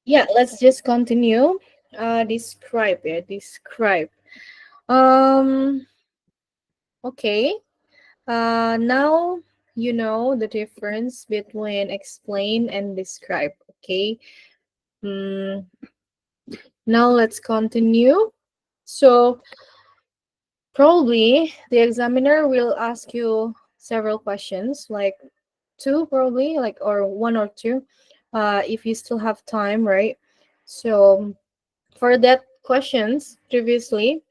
Yeah, let's just continue. Describe it. Describe. Um. Okay. Now you know the difference between explain and describe. Okay. Mm, now let's continue. So probably the examiner will ask you several questions, like two probably, like or one or two, if you still have time, right? So for that questions previously,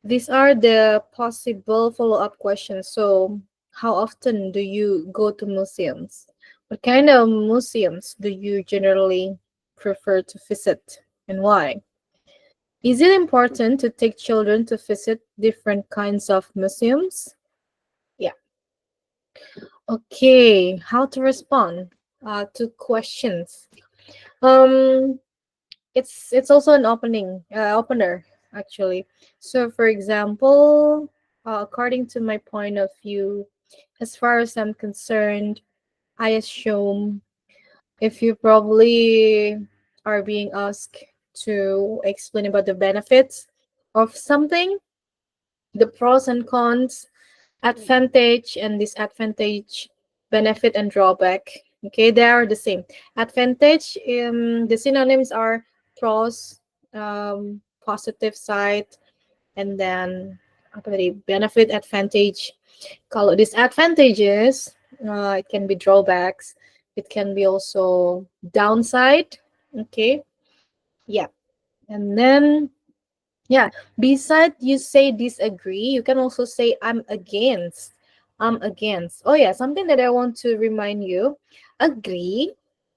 these are the possible follow-up questions. So how often do you go to museums? What kind of museums do you generally prefer to visit, and why? Is it important to take children to visit different kinds of museums? Yeah. Okay. How to respond to questions? Um, it's also an opener actually. So for example, according to my point of view, as far as I'm concerned, I assume if you probably are being asked to explain about the benefits of something, the pros and cons, advantage and disadvantage, benefit and drawback. Okay, they are the same. Advantage, the synonyms are pros, positive side, and then apa tadi, benefit, advantage. Kalau disadvantages, it can be drawbacks. It can be also downside. Okay, yeah, and then yeah, beside you say disagree, you can also say I'm against. I'm against. Oh yeah, something that I want to remind you. Agree,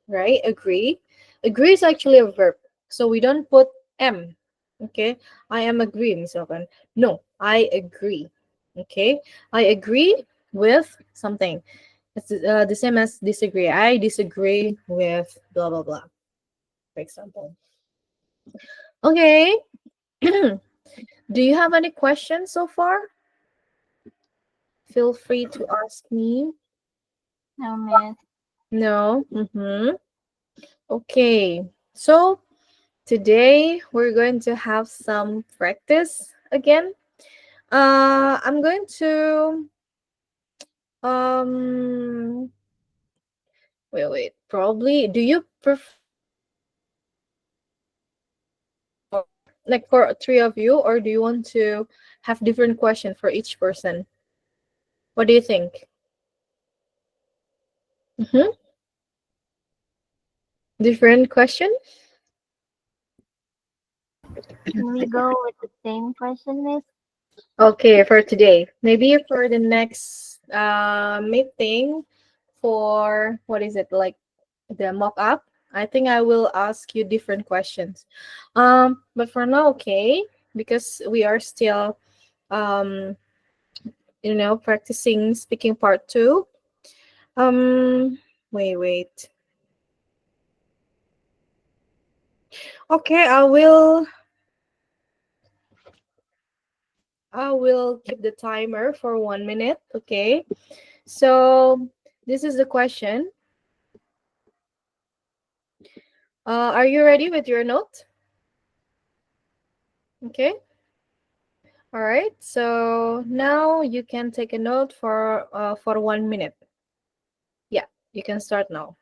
right? Agree. Agree is actually a verb. So we don't put am. Okay? I am agree, misalkan. No, I agree. Okay? I agree with something. It's the same as disagree. I disagree with blah blah blah, for example. Okay. Do you have any questions so far? Feel free to ask me. No, miss. No? Mm-hmm. Okay. So today we're going to have some practice again. I'm going to um wait. Probably do you prefer or like for three of you, or do you want to have different question for each person? What do you think? Mm-hmm. Different question? Can we go with the same question, miss? Okay, for today. Maybe for the next meeting for what is it like the mock up? I think I will ask you different questions. But for now, okay, because we are still um practicing speaking part 2. Um wait. Okay, I will keep the timer for 1 minute, okay? So this is the question. Are you ready with your note? Okay. All right. So now you can take a note for 1 minute. Yeah, you can start now.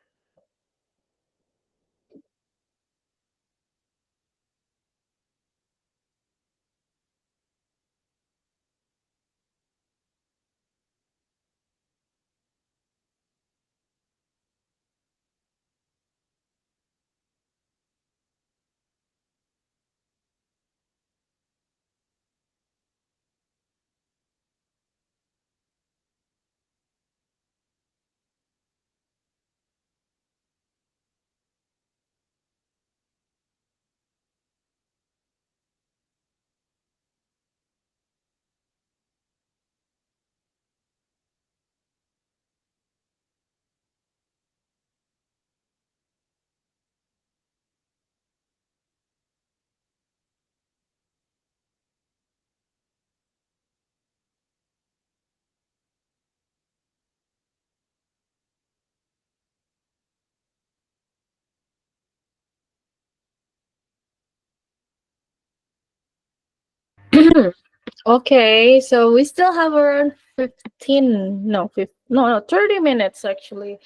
Okay, so we still have around 15, no, 15, no, 30 minutes actually.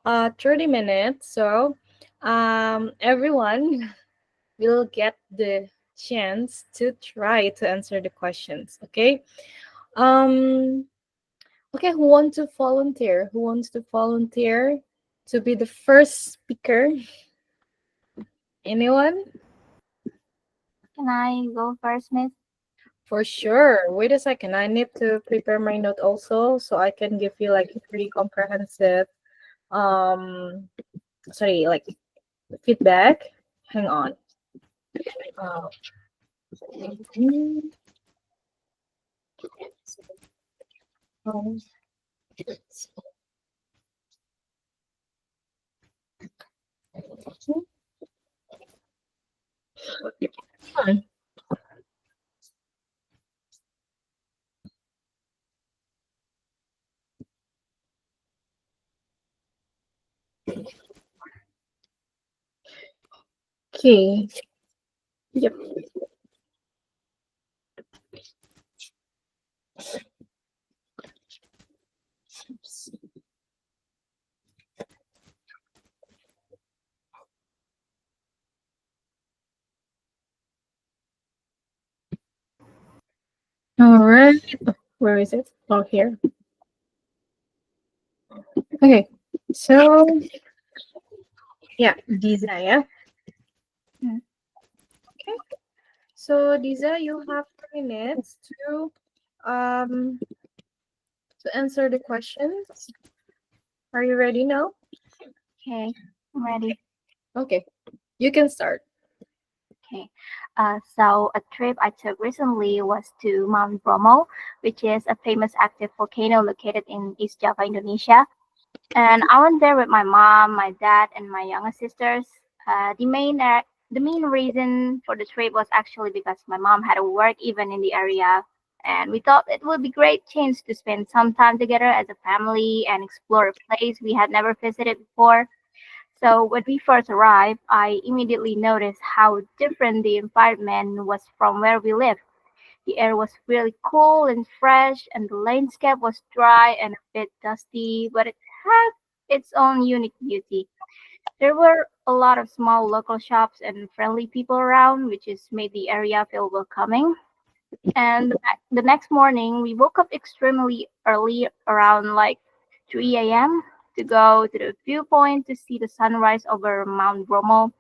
30 minutes. So, everyone will get the chance to try to answer the questions, okay? Um, okay, who wants to volunteer? Who wants to volunteer to be the first speaker? Anyone? Can I go first, Miss? For sure. Wait a second. I need to prepare my note also so I can give you like a pretty comprehensive um like feedback. Hang on. Uh, um, Okay. Yep. All right. Where is it? Oh, here. Okay. So, yeah, Diza, yeah. Hmm. Okay. So, Diza, you have 3 minutes um to answer the questions. Are you ready now? Okay, I'm ready. Okay. You can start. Okay. So a trip I took recently was to Mount Bromo, which is a famous active volcano located in East Java, Indonesia. And I went there with my mom, my dad, and my younger sisters. The main reason for the trip was actually because my mom had a work event in the area, and we thought it would be great chance to spend some time together as a family and explore a place we had never visited before. So when we first arrived, I immediately noticed how different the environment was from where we lived. The air was really cool and fresh, and the landscape was dry and a bit dusty, but it had its own unique beauty. There were a lot of small local shops and friendly people around, which is made the area feel welcoming. And the next morning, we woke up extremely early, around like 3 a.m., to go to the viewpoint to see the sunrise over Mount Bromo.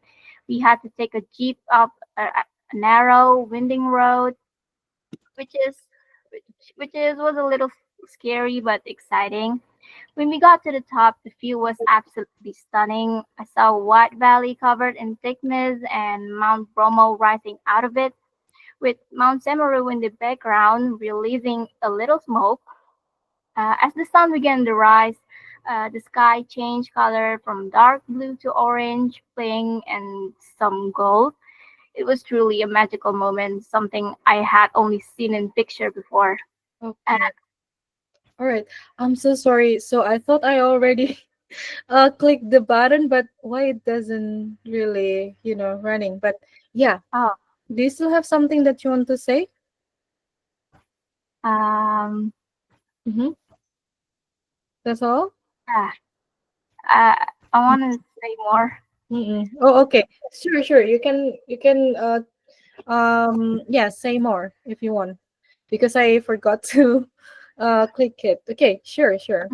We had to take a jeep up a narrow, winding road, which is which, which is was a little scary but exciting. When we got to the top, the view was absolutely stunning. I saw a wide valley covered in thick mist and Mount Bromo rising out of it, with Mount Semeru in the background releasing a little smoke. As the sun began to rise, the sky changed color from dark blue to orange, pink, and some gold. It was truly a magical moment, something I had only seen in picture before. Uh, Okay. All right. I'm so sorry. So I thought I already clicked the button, but why it doesn't really, running. But yeah, oh, do you still have something that you want to say? um, Mm-hmm. That's all? ah, uh, I want to say more. Mm-mm. Oh, okay. Sure, sure. You can yeah, say more if you want. Because I forgot to click it. Okay, sure, sure.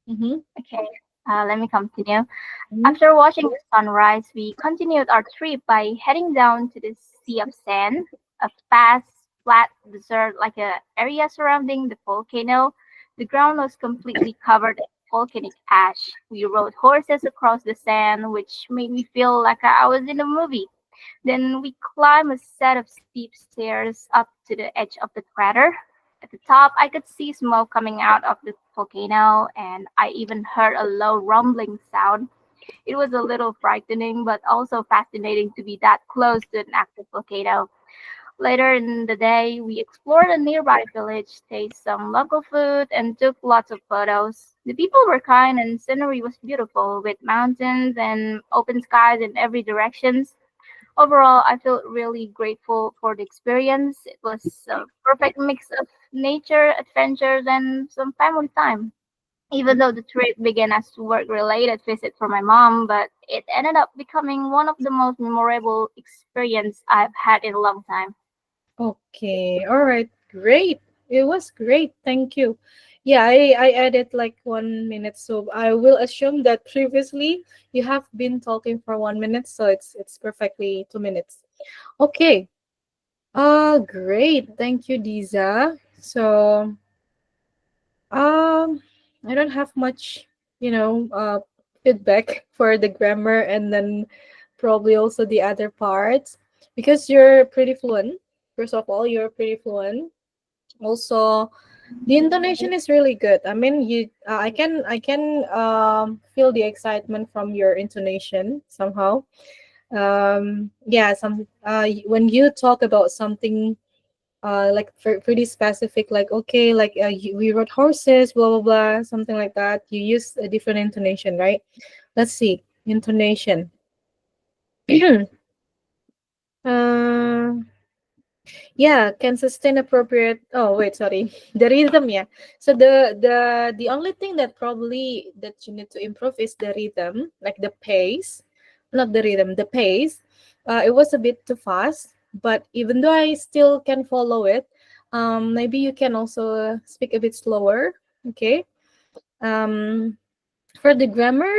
Mm-hmm. Okay, let me continue. Mm-hmm. After watching the sunrise, we continued our trip by heading down to the Sea of Sand, a vast, flat desert like a area surrounding the volcano. The ground was completely covered in volcanic ash. We rode horses across the sand, which made me feel like I was in a movie. Then we climbed a set of steep stairs up to the edge of the crater. At the top, I could see smoke coming out of the volcano, and I even heard a low rumbling sound. It was a little frightening, but also fascinating to be that close to an active volcano. Later in the day, we explored a nearby village, tasted some local food, and took lots of photos. The people were kind and scenery was beautiful, with mountains and open skies in every direction. Overall, I feel really grateful for the experience. It was a perfect mix of nature, adventures, and some family time. Even though the trip began as a work-related visit for my mom, but it ended up becoming one of the most memorable experience I've had in a long time. Okay. All right. Great. It was great. Thank you. Yeah, I added like 1 minute, so I will assume that previously you have been talking for 1 minute, so it's perfectly 2 minutes. Okay. Great. Thank you, Diza. So, I don't have much, feedback for the grammar and then probably also the other parts because you're pretty fluent. First of all, you're pretty fluent. Also, the intonation is really good. I mean, I can feel the excitement from your intonation somehow. Yeah, when you talk about something like pretty specific, like okay, like we rode horses, blah blah blah, something like that. You use a different intonation, right? Let's see intonation. uh, Yeah, can sustain appropriate. Oh wait, sorry, the rhythm. Yeah. So the only thing that probably that you need to improve is the rhythm, like the pace, not the rhythm, the pace. It was a bit too fast, but even though I still can follow it, maybe you can also speak a bit slower. Okay. Um, for the grammar,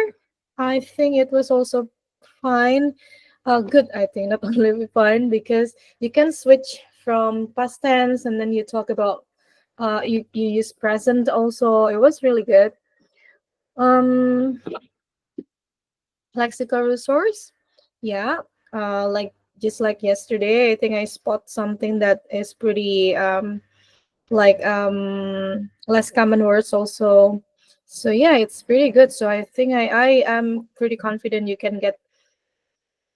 I think it was also fine. Good, I think, not only fine because you can switch from past tense and then you talk about you use present also. It was really good. Um, lexical resource, yeah. Like just like yesterday, I think I spot something that is pretty like less common words also. So yeah, it's pretty good. So I think I am pretty confident you can get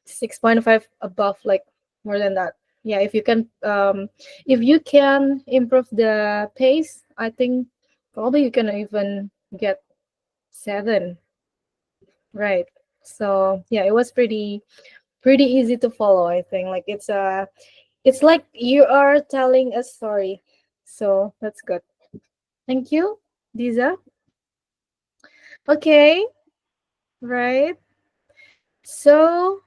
6.5 above, like more than that. Yeah, if you can improve the pace, I think probably you can even get 7, right? So yeah, it was pretty easy to follow, I think. Like it's like you are telling a story. So that's good. Thank you, Diza. Okay, right. So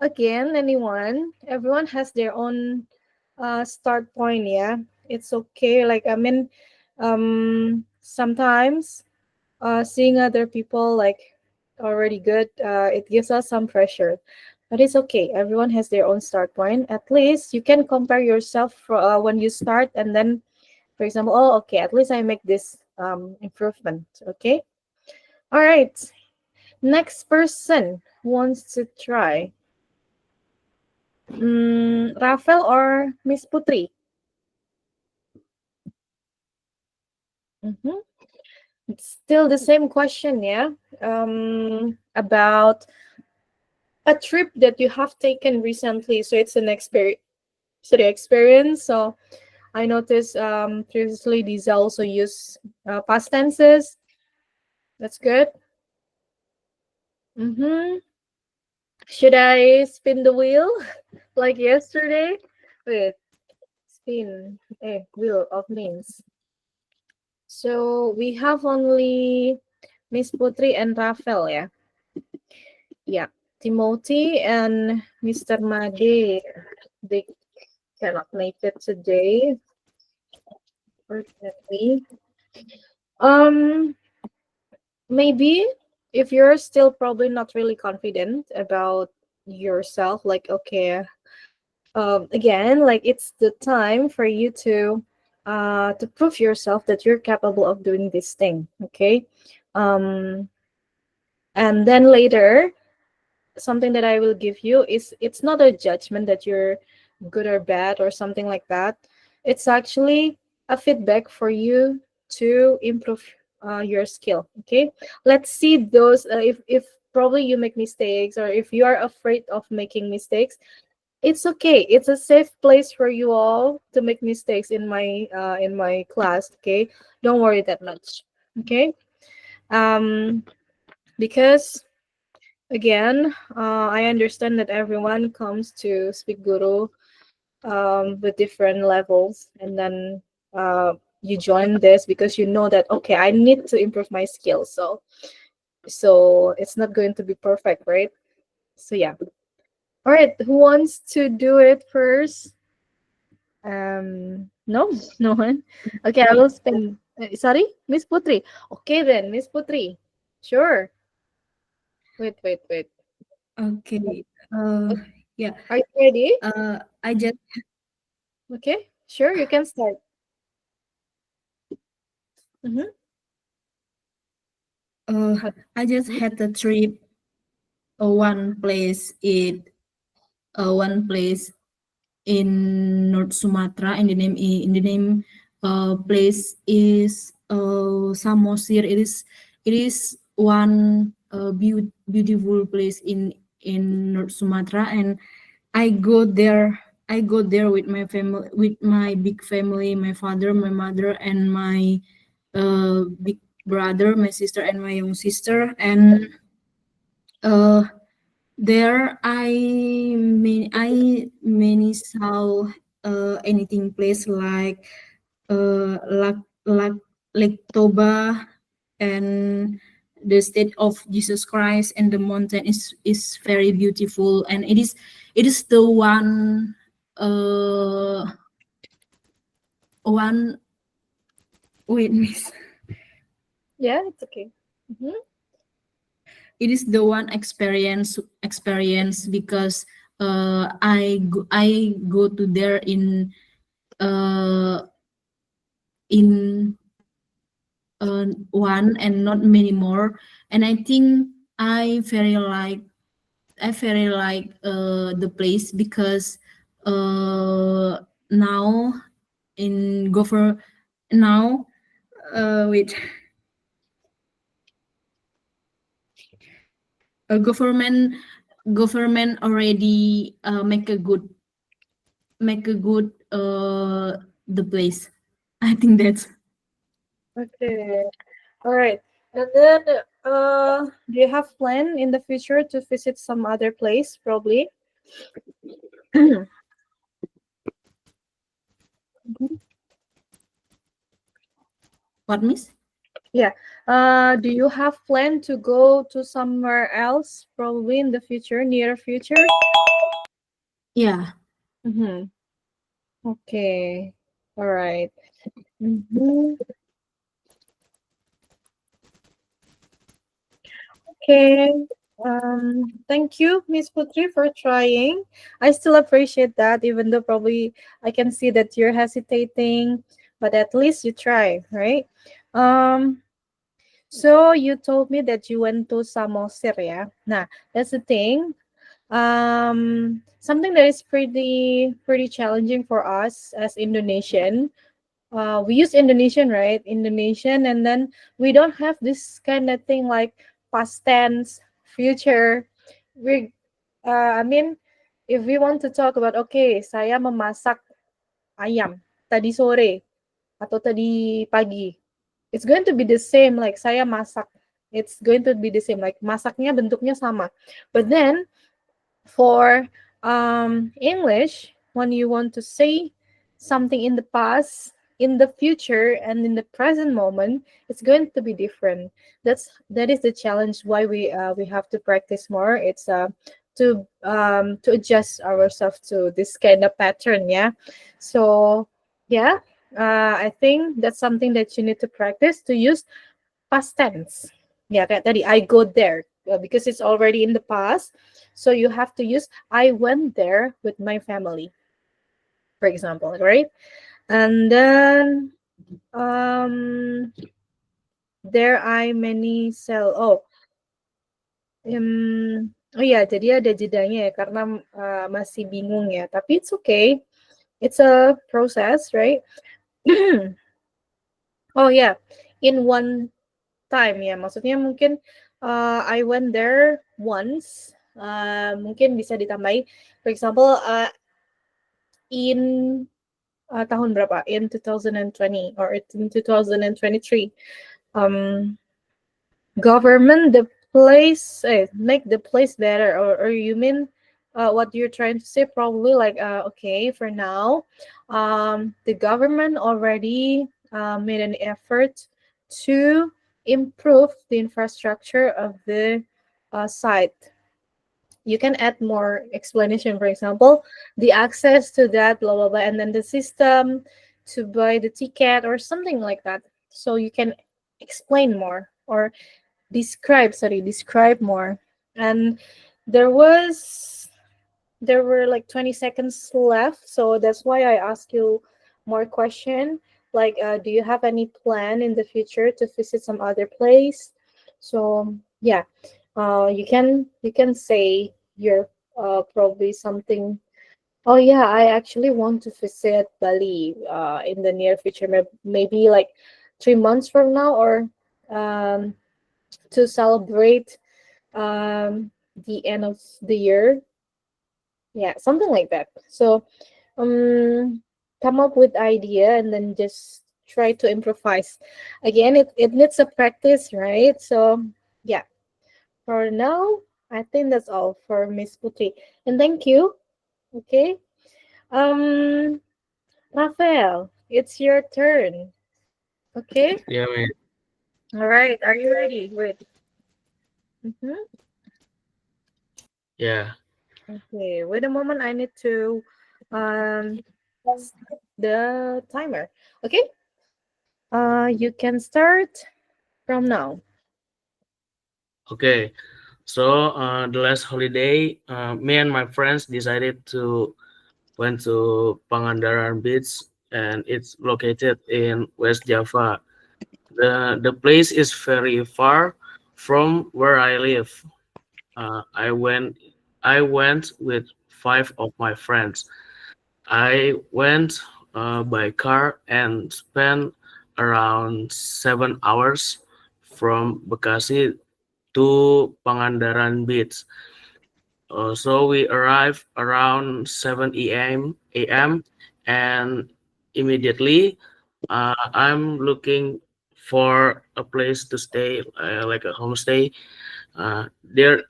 again, everyone has their own start point, yeah. It's okay. Like I mean, sometimes seeing other people like already good, it gives us some pressure. But it's okay. Everyone has their own start point. At least you can compare yourself when you start and then for example, oh okay, at least I make this improvement. Okay. All right. Next person wants to try. Rafael or Miss Putri? Mm-hmm. It's still the same question, yeah. About a trip that you have taken recently. So it's an experience. So the experience. So I noticed previously these also use past tenses. That's good. Mm-hmm. Should I spin the wheel like yesterday? Wait, spin a wheel of names. So we have only Miss Putri and Rafael, yeah. Yeah. Timothy and Mr. Made. They cannot make it today, unfortunately. Um, maybe if you're still probably not really confident about yourself, like okay, again, like it's the time for you to prove yourself that you're capable of doing this thing. Okay. Um, and then later something that I will give you is it's not a judgment that you're good or bad or something like that. It's actually a feedback for you to improve your skill. Okay, let's see those. If probably you make mistakes or if you are afraid of making mistakes, it's okay. It's a safe place for you all to make mistakes in my class. Okay, don't worry that much. Okay, um, because Again, I understand that everyone comes to Speak Guru with different levels, and then you join this because you know that okay, I need to improve my skills. So it's not going to be perfect, right? So yeah. All right, who wants to do it first? No, no one. Okay, I will spin. Sorry, Miss Putri. Okay then, Miss Putri. Sure. Wait, wait, wait. Okay. Okay, Yeah. are you ready? I just Okay, sure, you can start. Mm-hmm. uh I just had a trip. One place one place in North Sumatra, and the name place is Samosir. It is one beautiful place in North Sumatra, and I go there. I go there with my family, with my big family, my father, my mother, and my big brother, my sister, and my young sister. And uh, there I many saw anything place like like like Lake Toba, and the state of Jesus Christ, and the mountain is very beautiful, and it is the one wait miss Yeah, it's okay. Mm-hmm. it is the one experience because I go to there uh in one and not many more, and I think I very like the place because now in gover now wait government already make a good the place. I think that's Okay. All right. And then, do you have plan in the future to visit some other place, probably? what miss. Yeah. Do you have plan to go to somewhere else, probably in the future, near future? Yeah. Mm-hmm. Okay. All right. Mm-hmm. Okay. Thank you, Miss Putri, for trying. I still appreciate that, even though probably I can see that you're hesitating, but at least you try, right? Um, so you told me that you went to Samosir, yeah? Nah, that's the thing. Something that is pretty challenging for us as Indonesian. We use Indonesian, right? Indonesian, and then we don't have this kind of thing like past tense, future. We, I mean, if we want to talk about, okay, saya memasak ayam tadi sore atau tadi pagi, it's going to be the same. Like saya masak, it's going to be the same. Like masaknya bentuknya sama, but then for English, when you want to say something in the past, in the future, and in the present moment, it's going to be different. That is the challenge. Why we have to practice more. It's to adjust ourselves to this kind of pattern. Yeah. So yeah, I think that's something that you need to practice to use past tense. Yeah, kayak tadi I go there because it's already in the past. So you have to use I went there with my family, for example, right? And then there I many sell. Oh ya, jadi ada jedanya ya karena masih bingung ya. Tapi it's okay. It's a process, right? Oh yeah, in one time ya, maksudnya mungkin I went there once. Mungkin bisa ditambahin, for example, in tahun berapa? In 2020 or in 2023. Um, government place make the place better, or you mean what you're trying to say, probably like okay, for now the government already made an effort to improve the infrastructure of the site. You can add more explanation, for example, the access to that blah blah blah, and then the system to buy the ticket or something like that, so you can explain more or describe more. And there was there were like 20 seconds left, so that's why I ask you more question, like do you have any plan in the future to visit some other place? So yeah, you can say you're probably something. Oh yeah, I actually want to visit Bali in the near future, maybe like 3 months from now, or um to celebrate the end of the year. Yeah, something like that. So um come up with idea and then just try to improvise. Again, it needs a practice, right? So yeah, for now I think that's all for Miss Putri. And thank you. Okay. um Rafael, it's your turn. Okay. Yeah, man. All right, are you ready? Wait. Mm-hmm. Yeah. Okay, wait a moment. I need to um start the timer. Okay, you can start from now. Okay. So the last holiday, me and my friends decided to went to Pangandaran Beach, and it's located in West Java. The place is very far from where I live. Uh, I went I went with five of my friends. I went by car and spent around 7 hours from Bekasi to Pangandaran Beach. So we arrived around 7 a.m. and immediately I'm looking for a place to stay, like a homestay. There,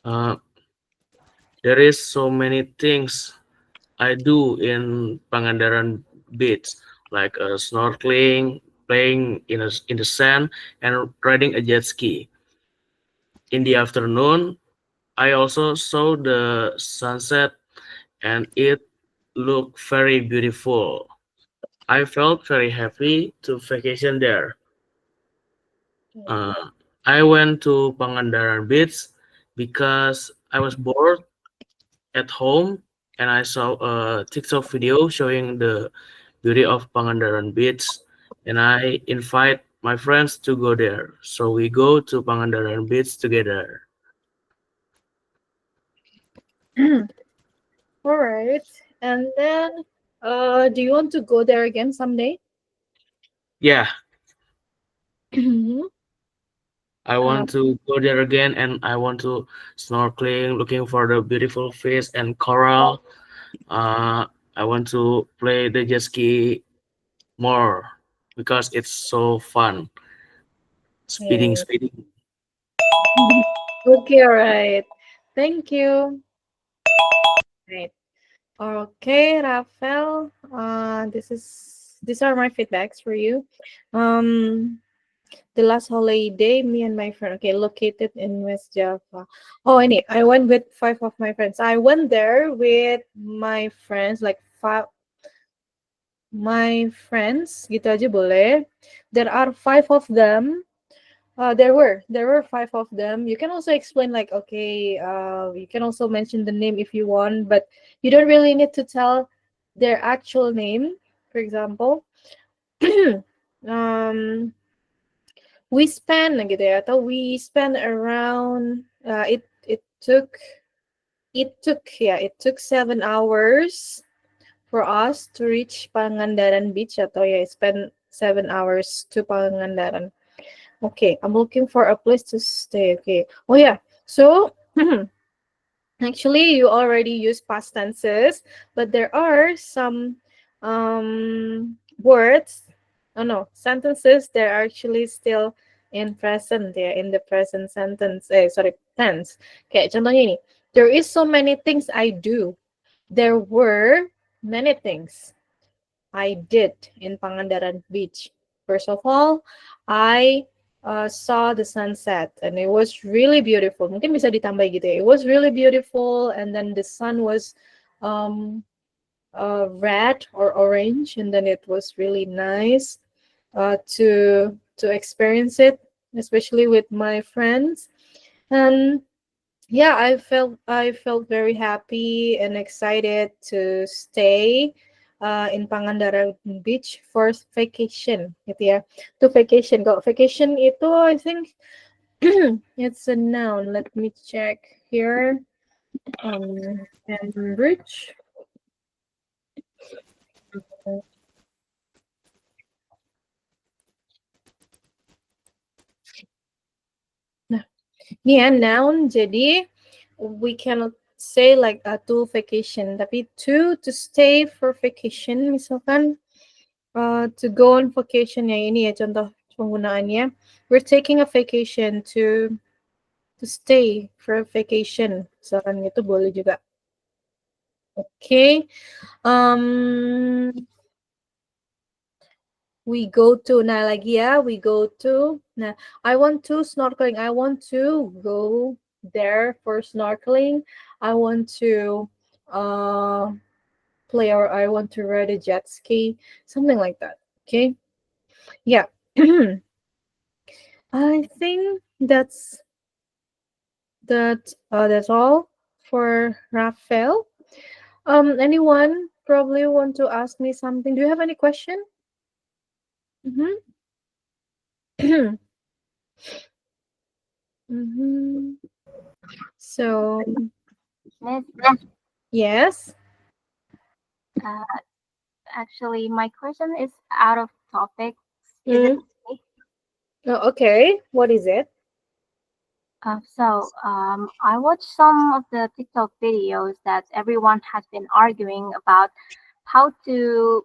uh, there is so many things I do in Pangandaran Beach, like snorkeling, playing in the sand, and riding a jet ski. In the afternoon, I also saw the sunset, and it looked very beautiful. I felt very happy to vacation there. Uh, I went to Pangandaran Beach because I was bored at home, and I saw a TikTok video showing the beauty of Pangandaran Beach, and I invite my friends to go there. So we go to Pangandaran Beach together. All right, and then do you want to go there again someday? Yeah, Mhm. I uh, want to go there again, and I want to snorkeling, looking for the beautiful fish and coral. Uh, I want to play the jet ski more because it's so fun. okay. Speeding. Okay, all right. Thank you. Right. Okay, Rafael. These are my feedbacks for you. Um, the last holiday, me and my friend, okay, located in West Java. Oh, I went with five of my friends. I went there with my friends, like five, my friends, gitu aja boleh. There are five of them. There were five of them. You can also explain like, okay, you can also mention the name if you want, but you don't really need to tell their actual name. For example, um, we spent gitu ya, atau we spent around it took 7 hours for us to reach Pangandaran Beach, atau ya spend 7 hours to Pangandaran. Okay, I'm looking for a place to stay. Okay. Oh yeah. So actually you already use past tenses, but there are some words, oh no, sentences that are actually still in present ya, in the present sentence, tense. Kayak contohnya ini, there is so many things I do. There were many things I did in Pangandaran Beach. First of all, I saw the sunset and it was really beautiful. Mungkin bisa ditambah gitu ya. It was really beautiful and then the sun was um, red or orange and then it was really nice to experience it, especially with my friends. And yeah, I felt very happy and excited to stay in Pangandaran Beach for vacation gitu ya. To vacation. Kalau vacation itu I think it's a noun. Let me check here. Cambridge. Nah, ini ya noun. Jadi we cannot say like to vacation, tapi to stay for vacation. Misalkan to go on vacation ya, ini ya contoh penggunaannya. We're taking a vacation to stay for a vacation. Misalkan gitu boleh juga. Okay. We go to, nah lagi ya, we go to, nah I want to snorkeling. I want to go there for snorkeling. I want to play, or I want to ride a jet ski, something like that. Okay. Yeah. I think that's all for Raphael. Anyone probably want to ask me something? Do you have any question? Mm-hmm. Mm-hmm. So Miss, yes. uh, actually, my question is out of topic. Is it okay? Oh, okay. What is it? I watched some of the TikTok videos that everyone has been arguing about how to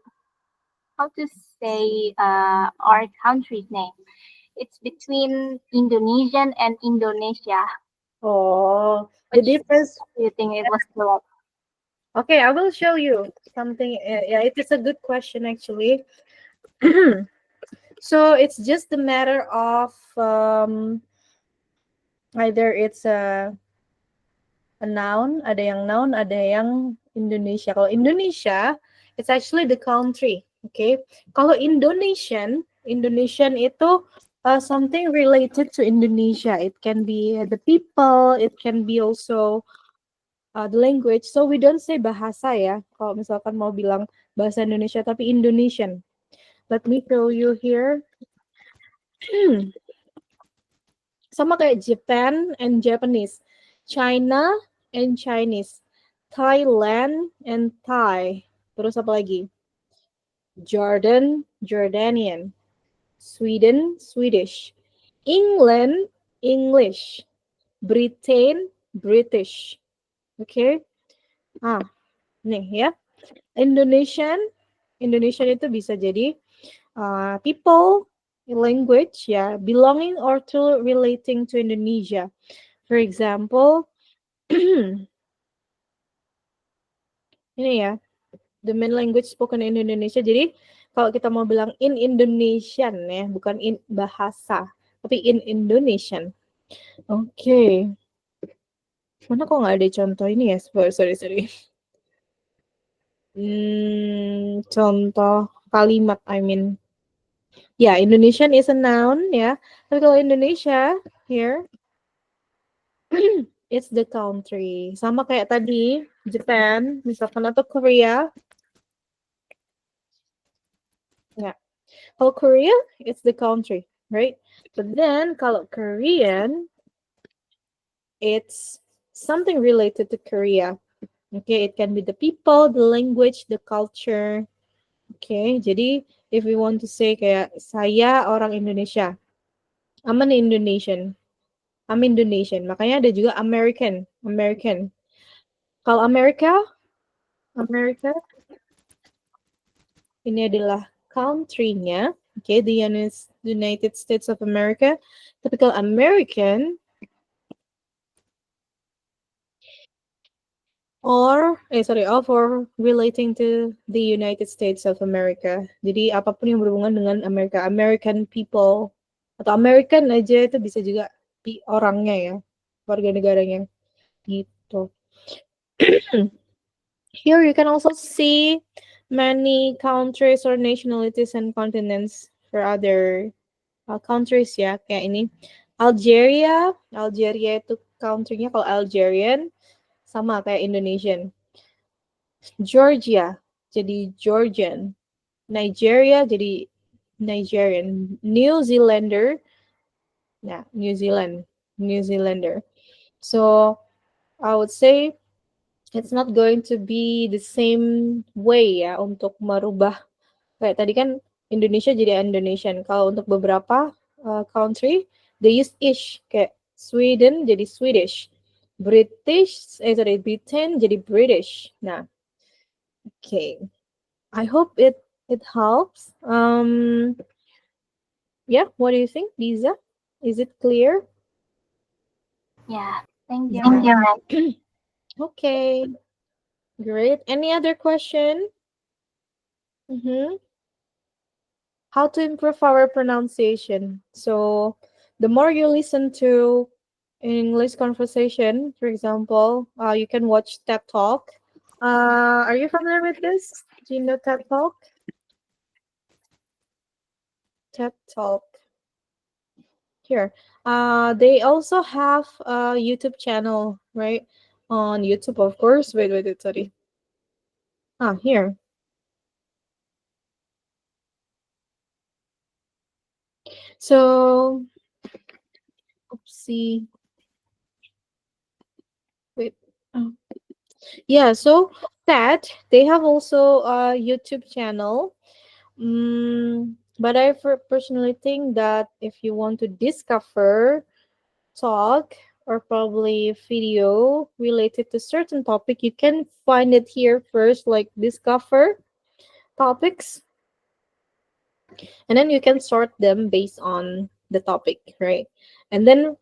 how to say our country's name. It's between Indonesian and Indonesia. Oh, the Which difference. do you think it was correct? Okay, I will show you something. Yeah, it is a good question actually. So it's just a matter of either it's a noun, ada yang Indonesia. Kalau Indonesia, it's actually the country, okay? Kalau Indonesian itu something related to Indonesia. It can be the people, it can be also the language. So we don't say bahasa ya. Kalau misalkan mau bilang bahasa Indonesia, tapi Indonesian. Let me show you here. Sama kayak Japan and Japanese, China and Chinese, Thailand and Thai. Terus apa lagi? Jordan, Jordanian, Sweden, Swedish, England, English, Britain, British. Oke. Nih ya. Indonesian itu bisa jadi people, language, ya, belonging or to relating to Indonesia. For example, ini ya, the main language spoken in Indonesia. Jadi kalau kita mau bilang in Indonesian ya, bukan in bahasa, tapi in Indonesian. Oke. Mana kok nggak ada contoh ini ya? Sorry. Contoh kalimat, I mean. Ya, Indonesian is a noun ya. Tapi kalau Indonesia here it's the country. Sama kayak tadi Japan misalkan atau Korea. Ya. Kalau Korea it's the country, right? But then kalau Korean it's something related to Korea. Okay, it can be the people, the language, the culture. Okay, jadi if we want to say kayak saya orang Indonesia, I'm an Indonesian. I'm Indonesian. Makanya ada juga American. Kalau Amerika ini adalah country-nya. Okay, the United States of America. Typical American or relating to the United States of America. Jadi apapun yang berhubungan dengan Amerika, American people atau American aja itu bisa juga orangnya ya, warga negaranya gitu. Here you can also see many countries or nationalities and continents for other countries ya, kayak ini. Algeria itu country-nya kalau Algerian sama kayak Indonesian. Georgia jadi Georgian. Nigeria jadi Nigerian. New Zealander, nah New Zealander. So I would say it's not going to be the same way ya untuk merubah. Kayak tadi kan Indonesia jadi Indonesian. Kalau untuk beberapa country, they use ish. Kayak Sweden jadi Swedish. Britain jadi British. Nah, okay. I hope it helps. Yeah, what do you think, Lisa? Is it clear? Yeah, thank you, Thank you, ma'am. Okay, great. Any other question? Mm-hmm. How to improve our pronunciation? So, the more you listen to English conversation, for example, you can watch TED Talk. Are you familiar with this? Do you know TED Talk? TED Talk. Here. They also have a YouTube channel, right? On YouTube, of course. Wait, sorry. Here. So, oopsie. Wait. Oh. Yeah, so that they have also a YouTube channel. But I personally think that if you want to discover talk or probably video related to certain topic, you can find it here first, like discover topics, and then you can sort them based on the topic, right? And then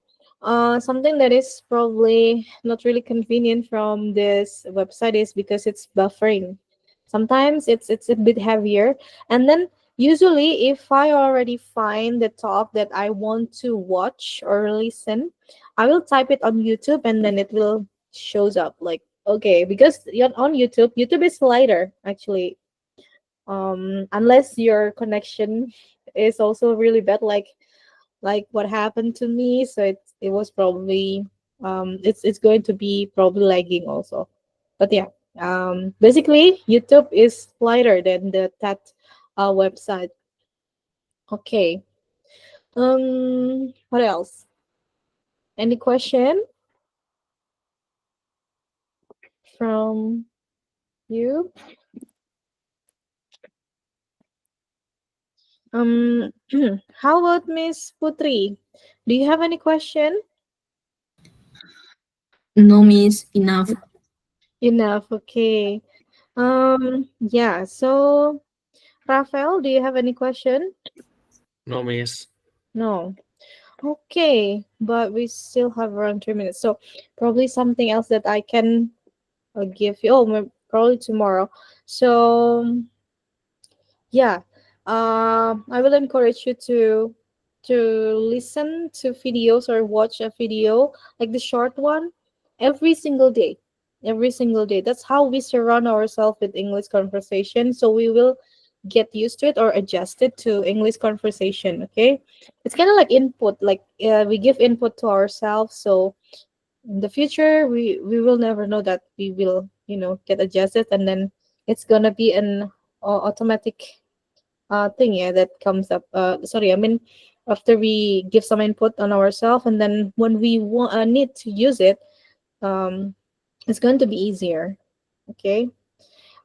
something that is probably not really convenient from this website is because it's buffering. Sometimes it's a bit heavier, and then usually if I already find the talk that I want to watch or listen, I will type it on YouTube and then it will shows up like, okay, because on YouTube is lighter actually, unless your connection is also really bad, like what happened to me. So it was probably it's going to be probably lagging also. But yeah, basically YouTube is lighter than the TED website. Okay. What else? Any question from you? um how about Miss Putri? Do you have any question? No, miss, enough. Enough. Okay. Yeah, so Rafael, do you have any question? No, miss. No. Okay, but we still have around 3 minutes. So probably something else that I can give you. Oh, probably tomorrow. So yeah, I will encourage you to listen to videos or watch a video like the short one every single day. Every single day. That's how we surround ourselves with English conversation. So we will get used to it or adjust it to English conversation. Okay, it's kind of like input. Like we give input to ourselves. So in the future, we will never know that we will get adjusted, and then it's gonna be an automatic thing, yeah, that comes up. Sorry, I mean, after we give some input on ourselves, and then when we need to use it, um, it's going to be easier. Okay,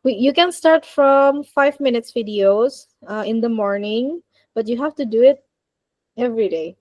you can start from 5 minutes videos in the morning, but you have to do it every day.